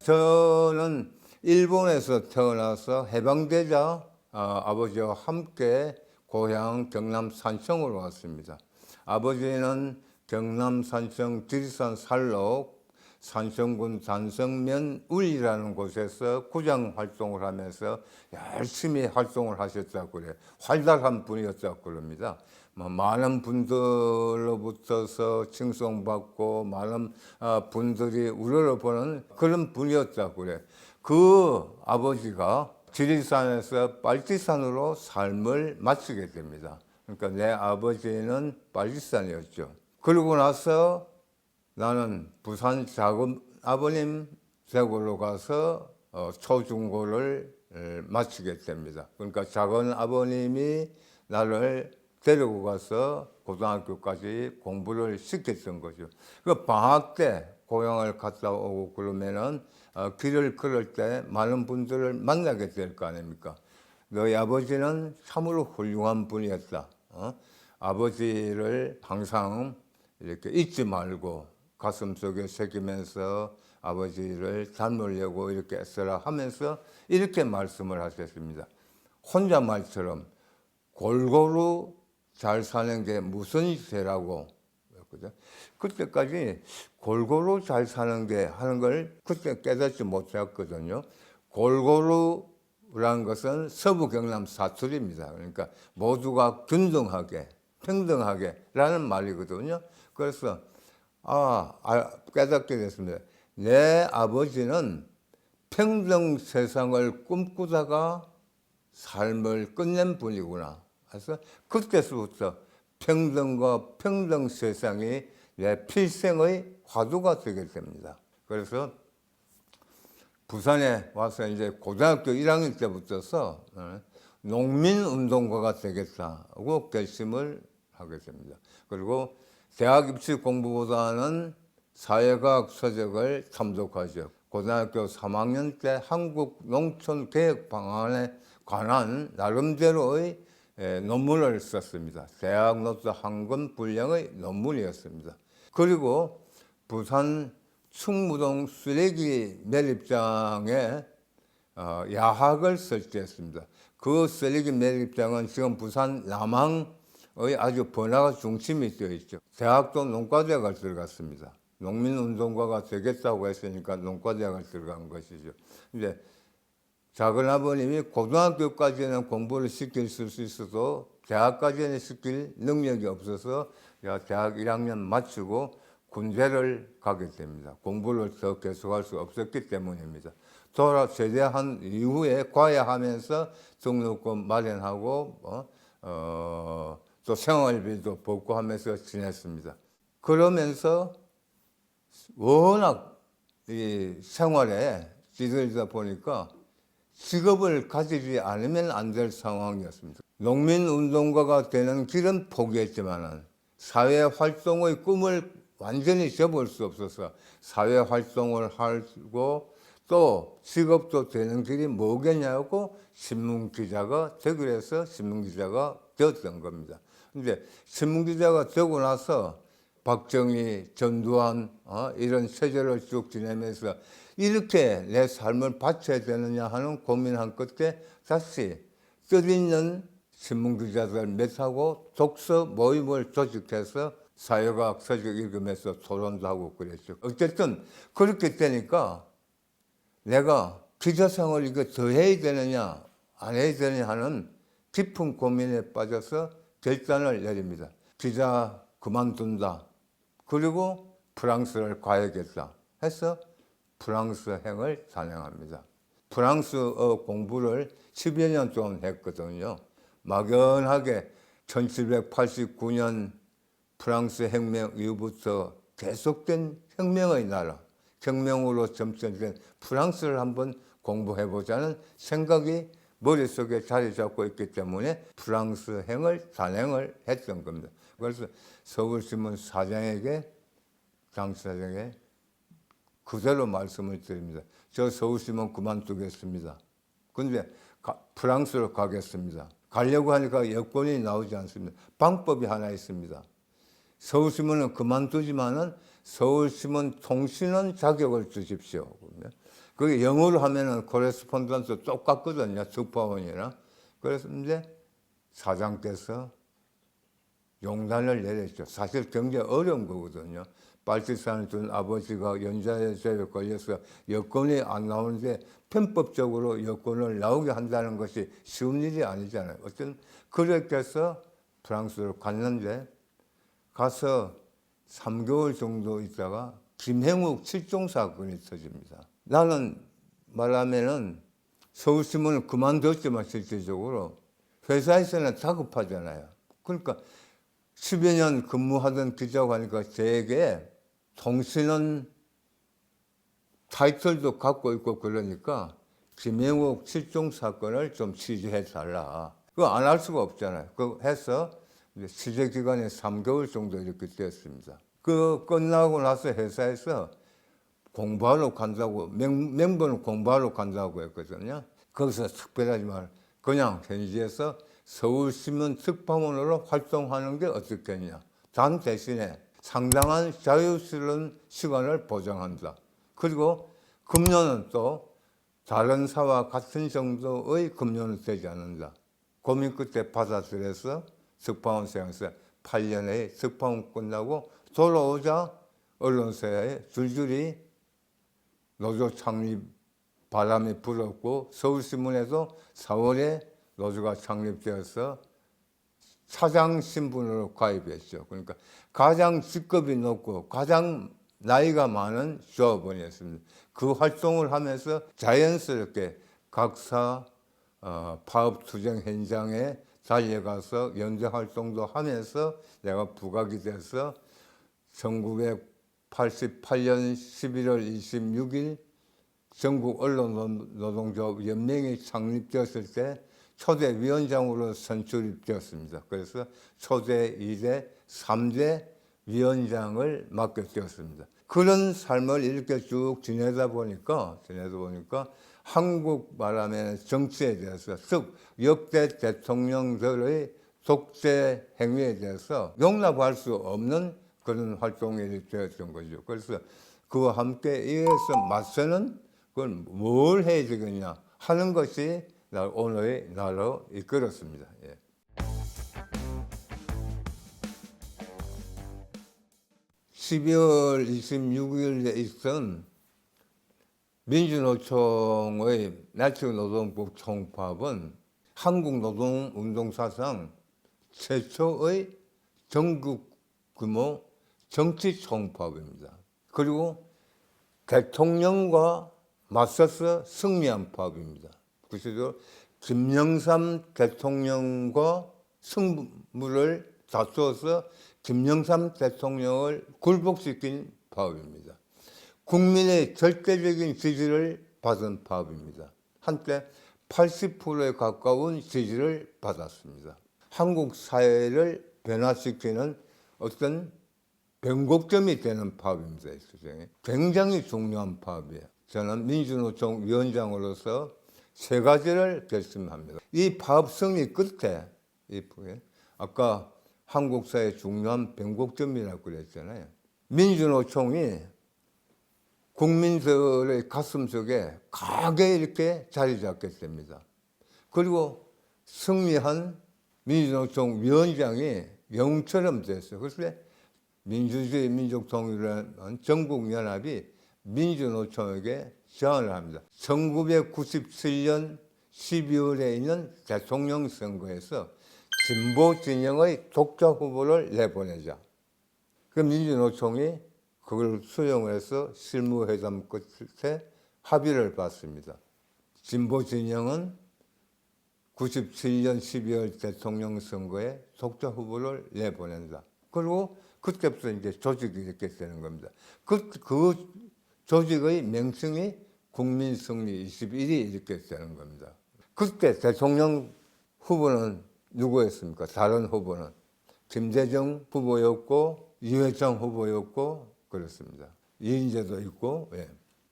저는 일본에서 태어나서 해방되자 아버지와 함께 고향 경남 산청으로 왔습니다. 아버지는 경남 산청 지리산 살록 산청군 단성면 울이라는 곳에서 구장 활동을 하면서 열심히 활동을 하셨다고 그래요. 활달한 분이었다고 그럽니다. 많은 분들로부터서 칭송받고 많은 분들이 우러러보는 그런 분이었다고 그래요. 그 아버지가 지리산에서 빨치산으로 삶을 마치게 됩니다. 그러니까 내 아버지는 빨치산이었죠. 그러고 나서 나는 부산 작은 아버님 댁으로 가서 초중고를 마치게 됩니다. 그러니까 작은 아버님이 나를 데리고 가서 고등학교까지 공부를 시켰던 거죠. 그 방학 때 고향을 갔다 오고 그러면은 길을 걸을 때 많은 분들을 만나게 될 거 아닙니까? 너희 아버지는 참으로 훌륭한 분이었다. 아버지를 항상 이렇게 잊지 말고 가슴속에 새기면서 아버지를 닮으려고 이렇게 애써라 하면서 이렇게 말씀을 하셨습니다. 혼잣말처럼 골고루 잘 사는 게 무슨 죄라고. 그때까지 골고루 잘 사는 게 하는 걸 그때 깨닫지 못했거든요. 골고루라는 것은 서부 경남 사투리입니다. 그러니까 모두가 균등하게, 평등하게 라는 말이거든요. 그래서 깨닫게 됐습니다. 내 아버지는 평등 세상을 꿈꾸다가 삶을 끝낸 분이구나. 그래서 그때서부터 평등과 평등 세상이 내 필생의 화두가 되게 됩니다. 그래서 부산에 와서 이제 고등학교 1학년 때부터서 농민운동가가 되겠다고 결심을 하게 됩니다. 그리고 대학 입시 공부보다는 사회과학 서적을 탐독하죠. 고등학교 3학년 때 한국 농촌 개혁 방안에 관한 나름대로의 논문을 썼습니다. 대학 노트 한 권 분량의 논문이었습니다. 그리고 부산 충무동 쓰레기 매립장에 야학을 설치했습니다. 그 쓰레기 매립장은 지금 부산 남항의 아주 번화가 중심이 되어 있죠. 대학도 농과대학을 들어갔습니다. 농민운동가가 되겠다고 했으니까 농과대학을 들어간 것이죠. 이제 작은 아버님이 고등학교까지는 공부를 시킬 수 있어도 대학까지는 시킬 능력이 없어서 대학 1학년 마치고 군대를 가게 됩니다. 공부를 더 계속할 수 없었기 때문입니다. 제대한 이후에 과외하면서 등록금 마련하고 또 생활비도 받고 하면서 지냈습니다. 그러면서 워낙 이 생활에 찌들다 보니까 직업을 가지지 않으면 안 될 상황이었습니다. 농민운동가가 되는 길은 포기했지만 사회활동의 꿈을 완전히 접을 수 없어서 사회활동을 하고 또 직업도 되는 길이 뭐겠냐고 신문기자가 되기로 해서 신문기자가 되었던 겁니다. 근데 신문기자가 되고 나서 박정희, 전두환 이런 세대를 쭉 지내면서 이렇게 내 삶을 바쳐야 되느냐 하는 고민한 끝에 다시 뜻있는 신문기자들 몇하고 독서 모임을 조직해서 사회과학 서적 읽으면서 토론도 하고 그랬죠. 어쨌든 그렇게 되니까 내가 기자생활을 이거 더 해야 되느냐 안 해야 되느냐 하는 깊은 고민에 빠져서 결단을 내립니다. 기자 그만둔다. 그리고 프랑스를 가야겠다 해서 프랑스행을 단행합니다. 프랑스어 공부를 10여 년 동안 했거든요. 막연하게 1789년 프랑스 혁명 이후부터 계속된 혁명의 나라, 혁명으로 점철된 프랑스를 한번 공부해보자는 생각이 머릿속에 자리 잡고 있기 때문에 프랑스행을 단행을 했던 겁니다. 그래서 서울신문 사장에게, 당사장에게 그대로 말씀을 드립니다. 저 서울신문 그만두겠습니다. 근데 프랑스로 가겠습니다. 가려고 하니까 여권이 나오지 않습니다. 방법이 하나 있습니다. 서울신문은 그만두지만은 서울신문 통신원 자격을 주십시오. 그게 영어로 하면은 코레스폰던스 똑같거든요. 특파원이나. 그래서 이제 사장께서 용단을 내렸죠. 사실 굉장히 어려운 거거든요. 빨치산을 둔 아버지가 연좌제에 걸려서 여권이 안 나오는데 편법적으로 여권을 나오게 한다는 것이 쉬운 일이 아니잖아요. 어쨌든 그렇게 해서 프랑스로 갔는데 가서 3개월 정도 있다가 김행욱 실종 사건이 터집니다. 나는 말하면은 서울신문을 그만뒀지만 실질적으로 회사에서는 다급하잖아요. 그러니까 10여 년 근무하던 기자가 하니까 되게 통신원 타이틀도 갖고 있고 그러니까 김행욱 실종 사건을 좀 취재해 달라. 그거 안 할 수가 없잖아요. 그거 해서 취재 기간이 3개월 정도 이렇게 되었습니다. 그 끝나고 나서 회사에서 공부하러 간다고, 멤버는 공부하러 간다고 했거든요. 거기서 특별하지만 그냥 현지에서 서울신문 특파원으로 활동하는 게 어떻겠냐. 단 대신에 상당한 자유스러운 시간을 보장한다. 그리고 급료는 또 다른 사와 같은 정도의 급료는 되지 않는다. 고민 끝에 받아들여서 특파원 생활에서 8년의 특파원 끝나고 돌아오자 언론사에 줄줄이 노조 창립 바람이 불었고 서울신문에도 4월에 노조가 창립되어서 사장 신분으로 가입했죠. 그러니까 가장 직급이 높고 가장 나이가 많은 조합원이었습니다. 그 활동을 하면서 자연스럽게 각사 파업 투쟁 현장에 달려가서 연재 활동도 하면서 내가 부각이 돼서 1988년 11월 26일 전국 언론노동조합 연맹이 창립되었을 때 초대 위원장으로 선출이 되었습니다. 그래서 초대 2대, 3대 위원장을 맡게 되었습니다. 그런 삶을 이렇게 쭉 지내다 보니까 한국 말하면 정치에 대해서, 즉 역대 대통령들의 독재 행위에 대해서 용납할 수 없는 그런 활동이 되었던 거죠. 그래서 그와 함께 이어서 맞서는 그걸 뭘 해야 되겠냐 하는 것이 오늘의 나로 이끌었습니다. 예. (12월 26일에) 있던 민주노총의 나치노동국 총파업은 한국 노동운동 사상 최초의 전국 규모 정치 총파업입니다. 그리고 대통령과 맞서서 승리한 파업입니다. 그래서 김영삼 대통령과 승부를 다투어서 김영삼 대통령을 굴복시킨 파업입니다. 국민의 절대적인 지지를 받은 파업입니다. 한때 80%에 가까운 지지를 받았습니다. 한국 사회를 변화시키는 어떤 변곡점이 되는 파업입니다. 굉장히 중요한 파업이에요. 저는 민주노총 위원장으로서 세 가지를 결심합니다. 이 파업 승리 끝에 아까 한국 사회의 중요한 변곡점이라고 그랬잖아요. 민주노총이 국민들의 가슴속에 강하게 이렇게 자리 잡게 됩니다. 그리고 승리한 민주노총 위원장이 영웅처럼 됐어요. 그래서 민주주의 민족통일이라는 전국연합이 민주노총에게 제안을 합니다. 1997년 12월에 있는 대통령 선거에서 진보 진영의 독자 후보를 내보내자. 그 민주노총이 그걸 수용을 해서 실무회담 끝에 합의를 받습니다. 진보 진영은 97년 12월 대통령 선거에 독자 후보를 내보낸다. 그리고 그때부터 이제 조직이 이렇게 되는 겁니다. 그 조직의 명칭이 국민승리 21이 이렇게 되는 겁니다. 그때 대통령 후보는 누구였습니까? 다른 후보는 김대중 후보였고 이회창 후보였고 그렇습니다. 이인재도 있고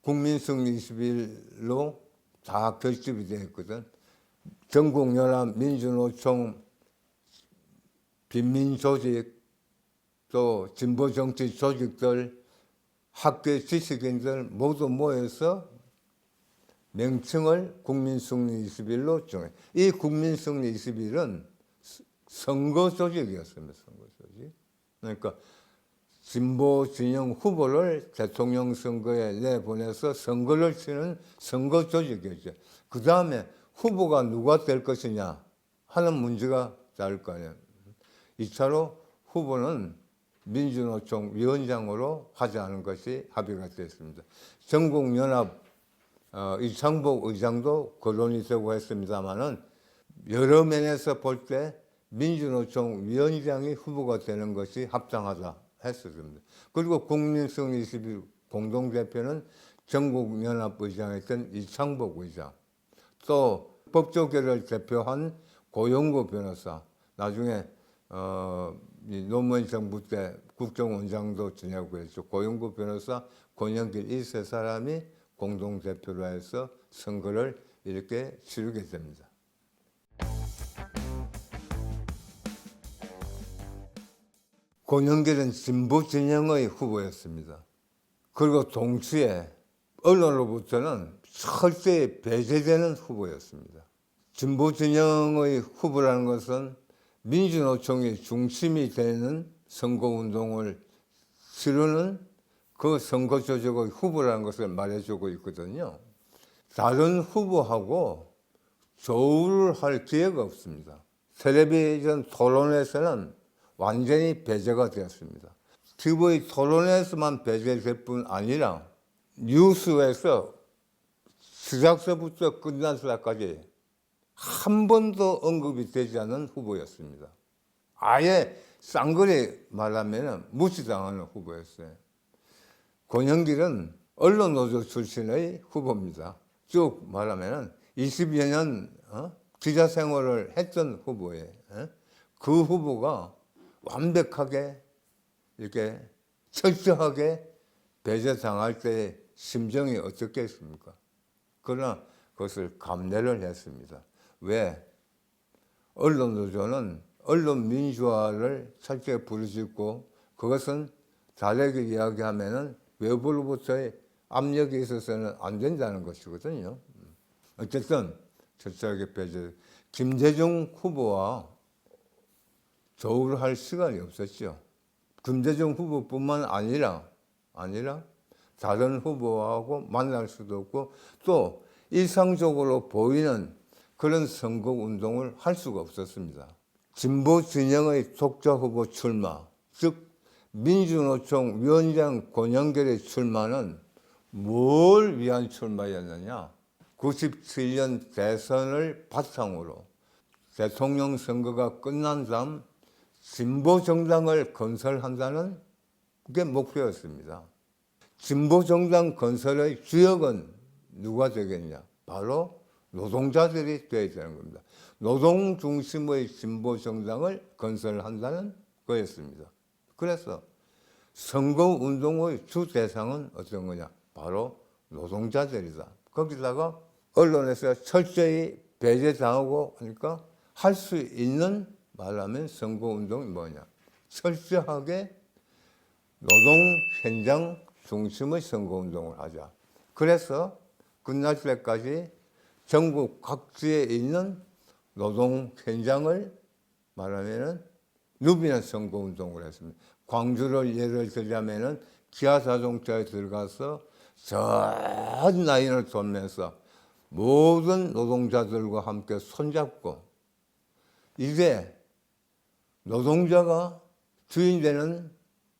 국민승리 21로 다 결집이 되어 있거든. 전국연합 민주노총 빈민조직 또 진보 정치 조직들, 학계 지식인들 모두 모여서 명칭을 국민승리 20일로 정해. 이 국민승리 20일은 선거 조직이었습니다. 선거 조직. 그러니까 진보 진영 후보를 대통령 선거에 내보내서 선거를 치는 선거 조직이었죠. 그 다음에 후보가 누가 될 것이냐 하는 문제가 다를 거 아니에요. 2차로 후보는 민주노총 위원장으로 하자는 것이 합의가 됐습니다. 전국연합 이창복 의장도 거론이 되고 했습니다마는 여러 면에서 볼 때 민주노총 위원장이 후보가 되는 것이 합당하다 했었습니다. 그리고 국민승리 21 공동대표는 전국연합 의장이었던 이창복 의장, 또 법조계를 대표한 고영구 변호사, 나중에 노무현 정부 때 국정원장도 지내고 했죠. 고영구 변호사, 권영길 이 세 사람이 공동대표로 해서 선거를 이렇게 치르게 됩니다. 권영길은 진보 진영의 후보였습니다. 그리고 동시에 언론으로부터는 철저히 배제되는 후보였습니다. 진보 진영의 후보라는 것은 민주노총이 중심이 되는 선거운동을 치르는 그 선거 조직의 후보라는 것을 말해주고 있거든요. 다른 후보하고 조우를 할 기회가 없습니다. 텔레비전 토론에서는 완전히 배제가 되었습니다. TV 토론에서만 배제될 뿐 아니라 뉴스에서 시작서부터 끝날 때까지 한 번도 언급이 되지 않은 후보였습니다. 아예 쌍거리 말하면 무시당하는 후보였어요. 권영길은 언론노조 출신의 후보입니다. 쭉 말하면 20여 년 기자 생활을 했던 후보예요. 그 후보가 완벽하게 이렇게 철저하게 배제당할 때의 심정이 어떻겠습니까? 그러나 그것을 감내를 했습니다. 왜? 언론노조는 언론 민주화를 철저히 부르짖고 그것은 다르게 이야기하면은 외부로부터의 압력이 있어서는 안 된다는 것이거든요. 어쨌든 철저하게 배제. 김대중 후보와 조우를 할 시간이 없었죠. 김대중 후보뿐만 아니라 다른 후보하고 만날 수도 없고 또 일상적으로 보이는 그런 선거운동을 할 수가 없었습니다. 진보 진영의 독자 후보 출마, 즉 민주노총 위원장 권영길의 출마는 뭘 위한 출마였느냐? 97년 대선을 바탕으로 대통령 선거가 끝난 다음 진보 정당을 건설한다는 게 목표였습니다. 진보 정당 건설의 주역은 누가 되겠냐? 바로 노동자들이 되어야 되는 겁니다. 노동 중심의 진보 정당을 건설한다는 거였습니다. 그래서 선거운동의 주 대상은 어떤 거냐? 바로 노동자들이다. 거기다가 언론에서 철저히 배제당하고 하니까 할 수 있는 말하면 선거운동이 뭐냐? 철저하게 노동 현장 중심의 선거운동을 하자. 그래서 끝날 때까지 전국 각지에 있는 노동 현장을 말하면 누비는 선거운동을 했습니다. 광주를 예를 들자면은 기아 자동차에 들어가서 전 라인을 돌면서 모든 노동자들과 함께 손잡고 이제 노동자가 주인 되는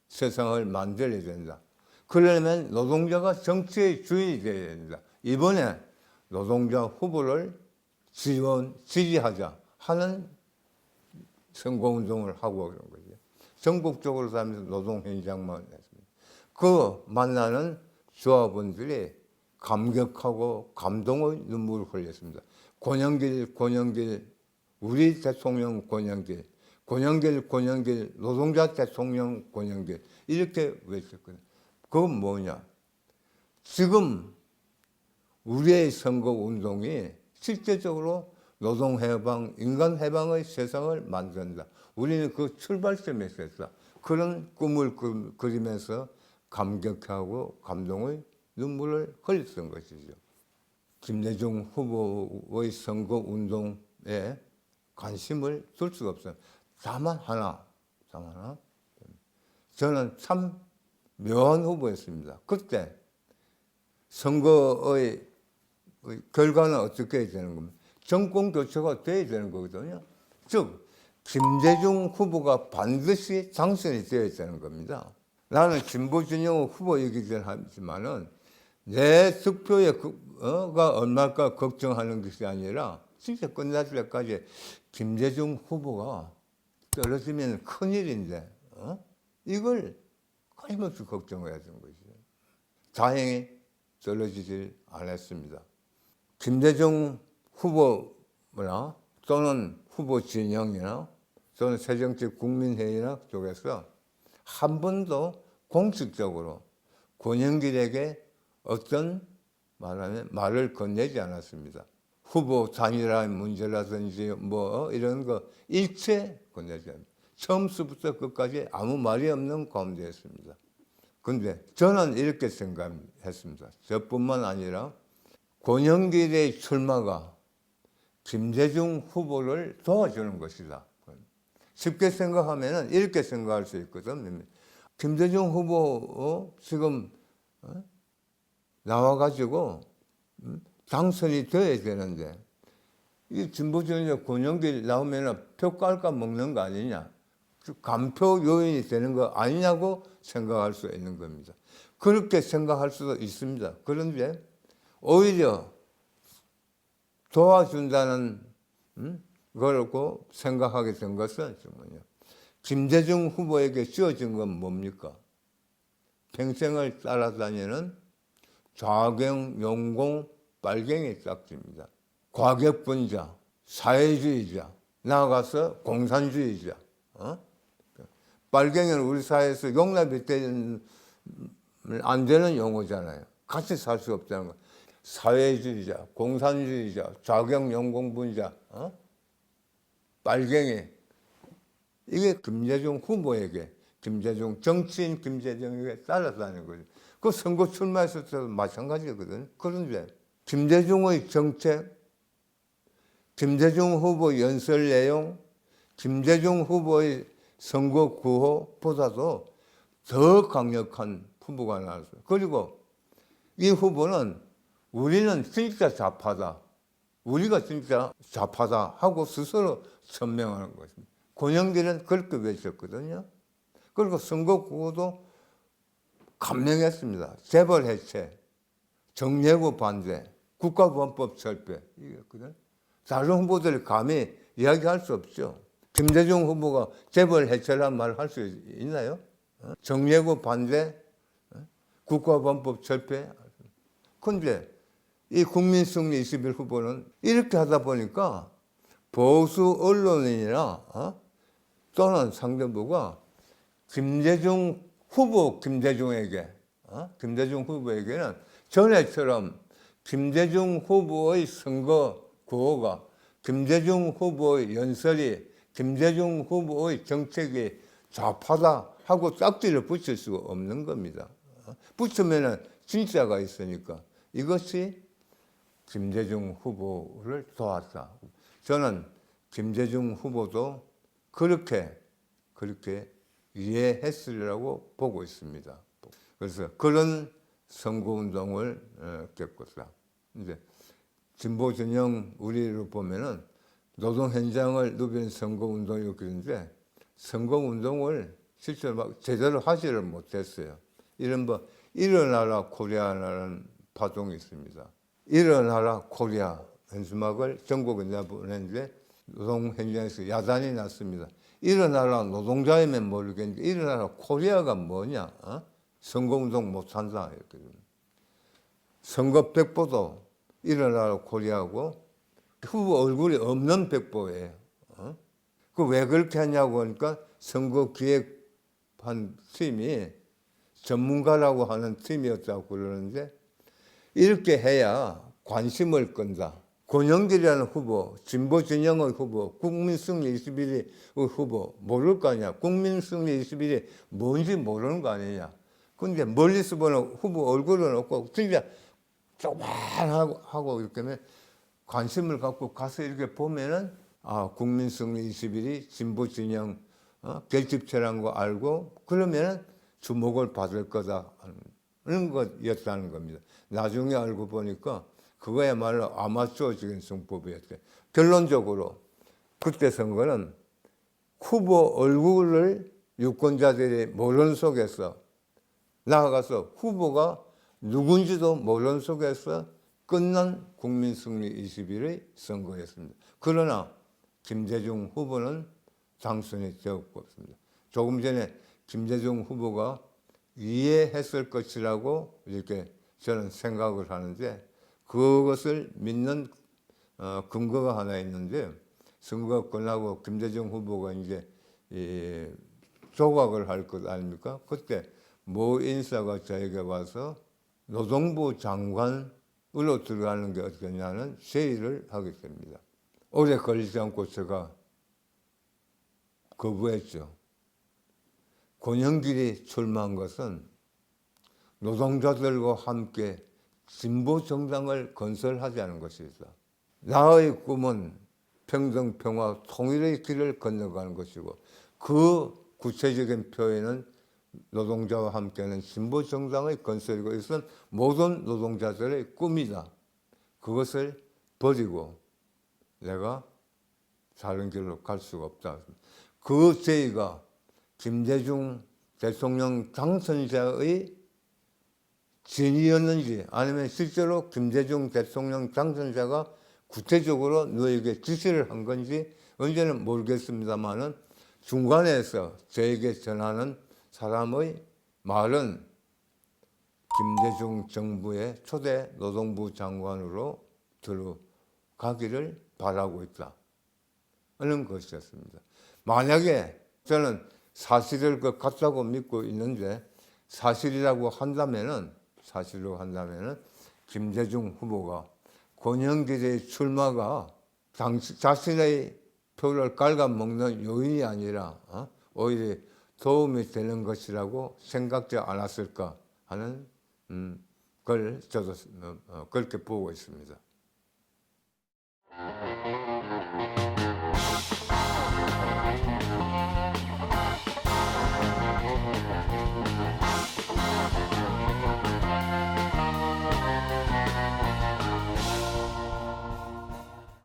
세상을 만들어야 된다. 그러려면 노동자가 정치의 주인이 되어야 된다. 이번에 노동자 후보를 지지하자 하는 선거운동을 하고 그런 거죠. 전국적으로 다니면서 노동 현장만 했습니다. 그 만나는 조합원들이 감격하고 감동의 눈물을 흘렸습니다. 권영길, 우리 대통령 권영길, 노동자 대통령 권영길 이렇게 외쳤거든요. 그건 뭐냐? 지금 우리의 선거운동이 실제적으로 노동해방, 인간해방의 세상을 만든다. 우리는 그 출발점에 있었다. 그런 꿈을 그리면서 감격하고 감동의 눈물을 흘렸던 것이죠. 김대중 후보의 선거운동에 관심을 둘 수가 없어요. 다만 하나. 저는 참 묘한 후보였습니다. 그때 선거의 결과는 어떻게 해야 되는 겁니까? 정권 교체가 돼야 되는 거거든요. 즉 김대중 후보가 반드시 당선이 되어야 되는 겁니다. 나는 진보 진영 후보이기는 하지만은 내 득표가 얼마일까 걱정하는 것이 아니라 진짜 끝날 때까지 김대중 후보가 떨어지면 큰일인데 이걸 끊임없이 걱정해야 되는 것이죠. 다행히 떨어지질 않았습니다. 김대중 후보나 또는 후보 진영이나 또는 새정치 국민회의나 쪽에서 한 번도 공식적으로 권영길에게 어떤 말을 건네지 않았습니다. 후보 단일화 문제라든지 뭐 이런 거 일체 건네지 않습니다. 처음부터 끝까지 아무 말이 없는 가운데였습니다. 근데 저는 이렇게 생각했습니다. 저뿐만 아니라 권영길의 출마가 김대중 후보를 도와주는 것이다. 쉽게 생각하면 이렇게 생각할 수 있거든. 김대중 후보 지금 나와가지고 당선이 돼야 되는데 이 진보진영 권영길 나오면 표 깔까 먹는 거 아니냐. 간표 요인이 되는 거 아니냐고 생각할 수 있는 겁니다. 그렇게 생각할 수도 있습니다. 그런데 오히려 도와준다는 거라고 생각하게 된 것은 김대중 후보에게 주어진 건 뭡니까? 평생을 따라다니는 좌경, 용공, 빨갱이 짝지입니다. 과격분자, 사회주의자, 나아가서 공산주의자. 빨갱이는 우리 사회에서 용납이 안 되는 용어잖아요. 같이 살 수 없다는 거. 사회주의자, 공산주의자, 좌경, 용공분자, 빨갱이. 이게 김대중 후보에게, 정치인 김대중에게 따라다니는 거죠. 그 선거 출마했을 때도 마찬가지거든요. 그런데 김대중의 정책, 김대중 후보 연설 내용, 김대중 후보의 선거 구호보다도 더 강력한 후보가 나왔어요. 그리고 이 후보는 우리는 진짜 좌파다. 우리가 진짜 좌파다 하고 스스로 천명하는 것입니다. 권영길은 그렇게 외쳤거든요. 그리고 선거 구호도 감명했습니다. 재벌 해체, 정예고 반대, 국가보안법 철폐. 이거거든. 다른 후보들이 감히 이야기할 수 없죠. 김대중 후보가 재벌 해체라는 말을 할 수 있나요? 정예고 반대, 국가보안법 철폐. 그런데 이 국민승리 21 후보는 이렇게 하다 보니까 보수 언론인이나 또는 상대부가 김대중 후보에게는 전에처럼 김대중 후보의 선거 구호가, 김대중 후보의 연설이, 김대중 후보의 정책이 좌파다 하고 짝지를 붙일 수가 없는 겁니다. 붙으면 진짜가 있으니까 이것이 김대중 후보를 도왔다. 저는 김대중 후보도 그렇게 이해했으리라고 보고 있습니다. 그래서 그런 선거운동을 겪었다. 이제 진보 진영 우리로 보면은 노동 현장을 누비는 선거운동이고 그런데 선거운동을 실제로 막 제대로 하지를 못했어요. 이른바 일어나라 코리아라는 파동이 있습니다. 일어나라 코리아 현수막을 전국에 내보냈는데 노동 현장에서 야단이 났습니다. 일어나라 노동자이면 모르겠는데 일어나라 코리아가 뭐냐? 선거운동 못한다. 이렇게. 선거 백보도 일어나라 코리아고 후보 얼굴이 없는 백보예요. 그 왜 그렇게 하냐고 하니까 선거 기획한 팀이 전문가라고 하는 팀이었다고 그러는데 이렇게 해야 관심을 끈다. 권영길이라는 후보, 진보 진영의 후보, 국민승리 21의 후보 모를 거 아니야. 국민승리 21이 뭔지 모르는 거 아니냐. 근데 멀리서 보는 후보 얼굴은 없고 진짜 조그만하고 이렇게 관심을 갖고 가서 이렇게 보면은 아, 국민승리 21이 진보 진영 결집체라는 거 알고 그러면은 주목을 받을 거다 하는 것이었다는 겁니다. 나중에 알고 보니까 그거야말로 아마추어적인 승법이었어요. 결론적으로 그때 선거는 후보 얼굴을 유권자들이 모르는 속에서 나아가서 후보가 누군지도 모르는 속에서 끝난 국민승리 21의 선거였습니다. 그러나 김대중 후보는 당선이 되었습니다. 조금 전에 김대중 후보가 이해했을 것이라고 이렇게 저는 생각을 하는데 그것을 믿는 근거가 하나 있는데 선거가 끝나고 김대중 후보가 이제 조각을 할 것 아닙니까? 그때 모 인사가 저에게 와서 노동부 장관으로 들어가는 게 어떻겠냐는 제의를 하게 됩니다. 오래 걸리지 않고 제가 거부했죠. 권영길이 출마한 것은 노동자들과 함께 진보 정당을 건설하자는 것이다. 나의 꿈은 평등, 평화, 통일의 길을 건너가는 것이고 그 구체적인 표현은 노동자와 함께하는 진보 정당의 건설이고 이것은 모든 노동자들의 꿈이다. 그것을 버리고 내가 다른 길로 갈 수가 없다. 그 제의가 김대중 대통령 당선자의 진이었는지 아니면 실제로 김대중 대통령 당선자가 구체적으로 너에게 지시를 한 건지 언제는 모르겠습니다만은 중간에서 저에게 전하는 사람의 말은 김대중 정부의 초대 노동부 장관으로 들어가기를 바라고 있다 하는 것이었습니다. 만약에 저는 사실을 같다고 믿고 있는데 사실이라고 한다면은 김대중 후보가 권영길의 출마가 자신의 표를 갉아먹는 요인이 아니라 오히려 도움이 되는 것이라고 생각지 않았을까 하는 걸 저도 그렇게 보고 있습니다.